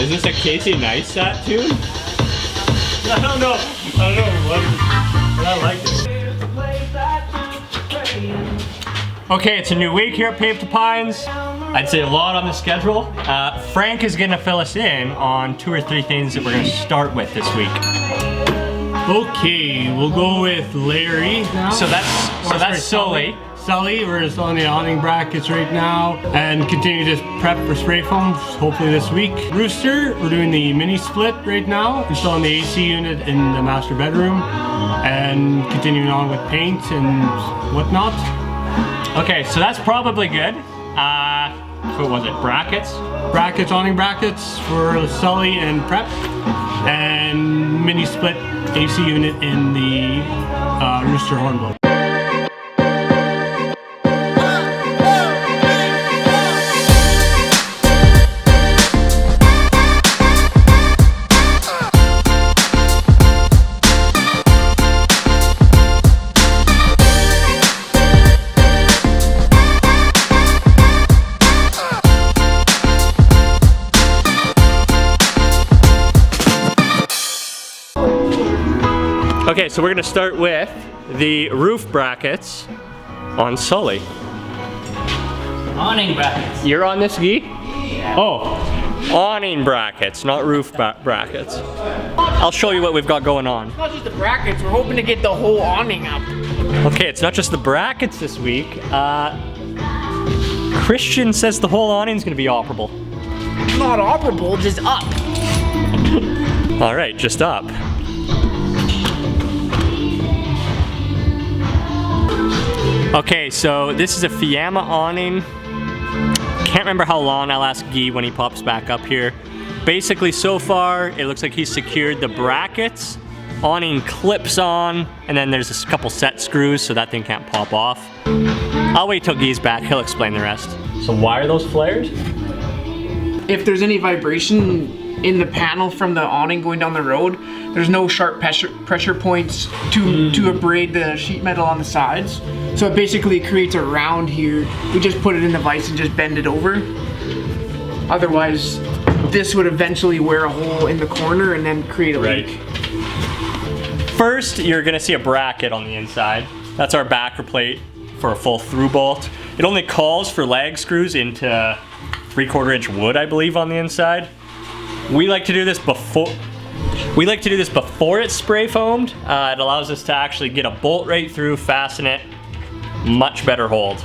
Is this a Casey Neistat tune? I don't know but I like it. Okay, it's a new week here at Paved to Pines. I'd say a lot on the schedule. Frank is gonna fill us in on 2 or 3 things that we're gonna start with this week. Okay, we'll go with Larry now. So that's Sully. Sully, we're just on the awning brackets right now and continue to prep for spray foam, hopefully this week. Rooster, we're doing the mini split right now, installing the AC unit in the master bedroom and continuing on with paint and whatnot. Okay, so that's probably good. So what was it, brackets? Brackets, awning brackets for Sully and prep, and mini split AC unit in the Rooster hornblower. Okay, so we're gonna start with the roof brackets on Sully. Awning brackets. You're on this, Guy? Yeah. Oh, awning brackets, not roof brackets. I'll show you what we've got going on. It's not just the brackets, we're hoping to get the whole awning up. Okay, it's not just the brackets this week. Christian says the whole awning's gonna be operable. Not operable, just up. All right, just up. Okay, so this is a Fiamma awning. Can't remember how long. I'll ask Guy when he pops back up here. Basically, so far, it looks like he's secured the brackets. Awning clips on, and then there's a couple set screws, so that thing can't pop off. I'll wait till Guy's back. He'll explain the rest. So why are those flares? If there's any vibration in the panel from the awning going down the road, there's no sharp pressure points to abrade the sheet metal on the sides. So it basically creates a round here. We just put it in the vise and just bend it over. Otherwise, this would eventually wear a hole in the corner and then create a leak. First, you're gonna see a bracket on the inside. That's our backer plate for a full through bolt. It only calls for lag screws into 3/4 inch wood, I believe, on the inside. We like to do this before it's spray foamed. It allows us to actually get a bolt right through, fasten it, much better hold.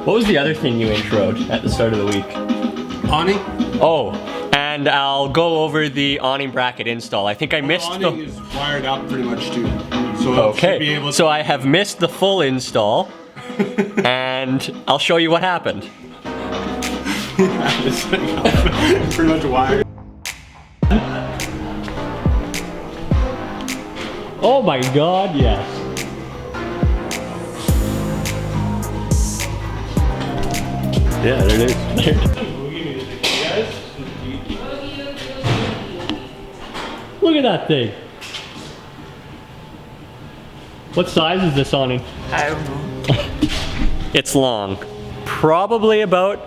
What was the other thing you introed at the start of the week? Awning? Oh, and I'll go over the awning bracket install. I think I missed the awning is wired up pretty much too. So should be able to... So I have missed the full install, and I'll show you what happened. It's pretty much wired. Oh my God, yes. Yeah, there it is. Look at that thing. What size is this awning? I don't know. It's long. Probably about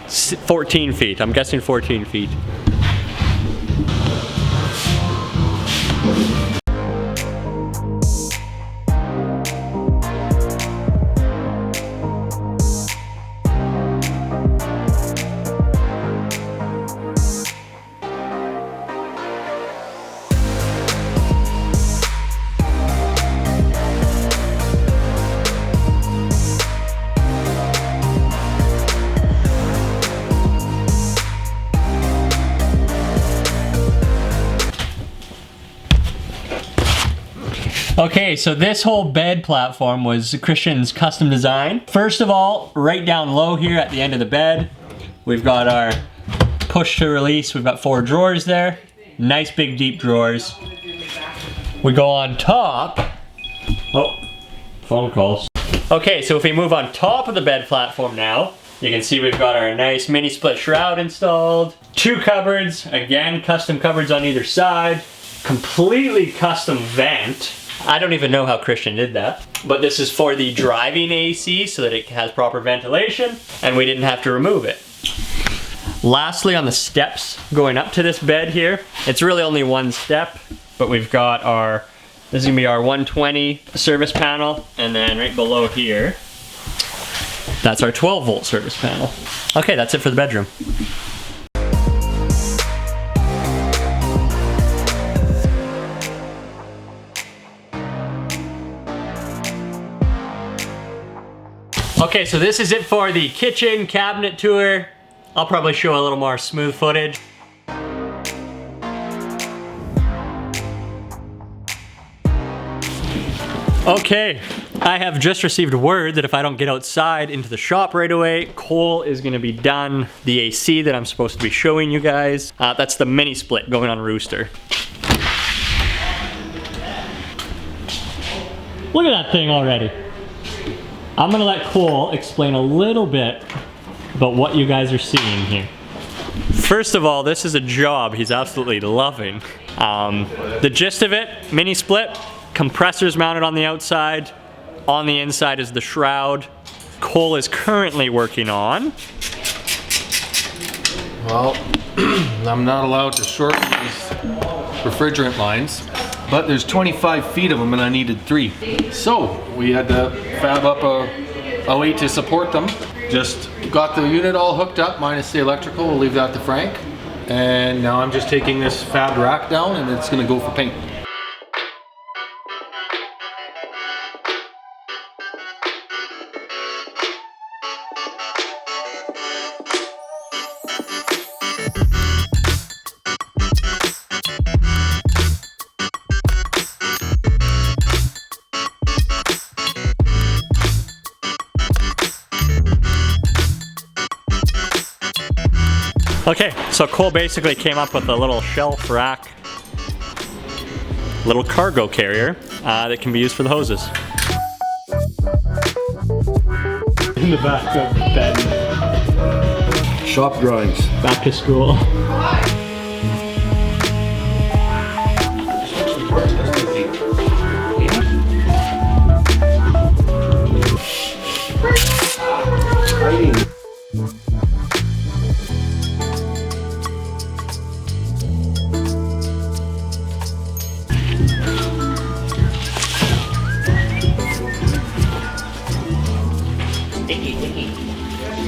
14 feet. I'm guessing 14 feet. Okay, so this whole bed platform was Christian's custom design. First of all, right down low here at the end of the bed, we've got our push to release. We've got 4 drawers there. Nice big deep drawers. We go on top. Oh, phone calls. Okay, so if we move on top of the bed platform now, You can see we've got our nice mini split shroud installed. 2 cupboards, again, custom cupboards on either side. Completely custom vent. I don't even know how Christian did that. But this is for the driving AC so that it has proper ventilation, and we didn't have to remove it. Lastly, on the steps going up to this bed here, it's really only one step, but we've got our, this is gonna be our 120 service panel, and then right below here, that's our 12 volt service panel. Okay, that's it for the bedroom. Okay, so this is it for the kitchen cabinet tour. I'll probably show a little more smooth footage. Okay, I have just received word that if I don't get outside into the shop right away, Cole is gonna be done the AC that I'm supposed to be showing you guys. That's the mini split going on Rooster. Look at that thing already. I'm gonna let Cole explain a little bit about what you guys are seeing here. First of all, this is a job he's absolutely loving. The gist of it, mini split, compressors mounted on the outside. On the inside is the shroud. Cole is currently working on. Well, I'm not allowed to shorten these refrigerant lines, but there's 25 feet of them and I needed 3. So we had to fab up a way to support them. Just got the unit all hooked up, minus the electrical. We'll leave that to Frank. And now I'm just taking this fab rack down and it's gonna go for paint. Okay, so Cole basically came up with a little shelf rack, little cargo carrier that can be used for the hoses. In the back of the bed. Shop drawings. Back to school.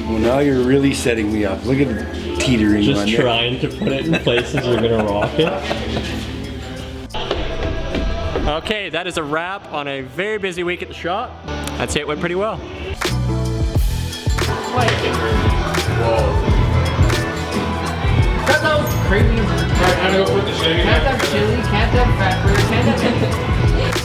Well, now you're really setting me up. Look at the teetering Just on there. trying to put it in places you're gonna rock it. Okay, that is a wrap on a very busy week at the shop. I'd say it went pretty well. That was crazy. Can't have chili, can't have pepper, can't have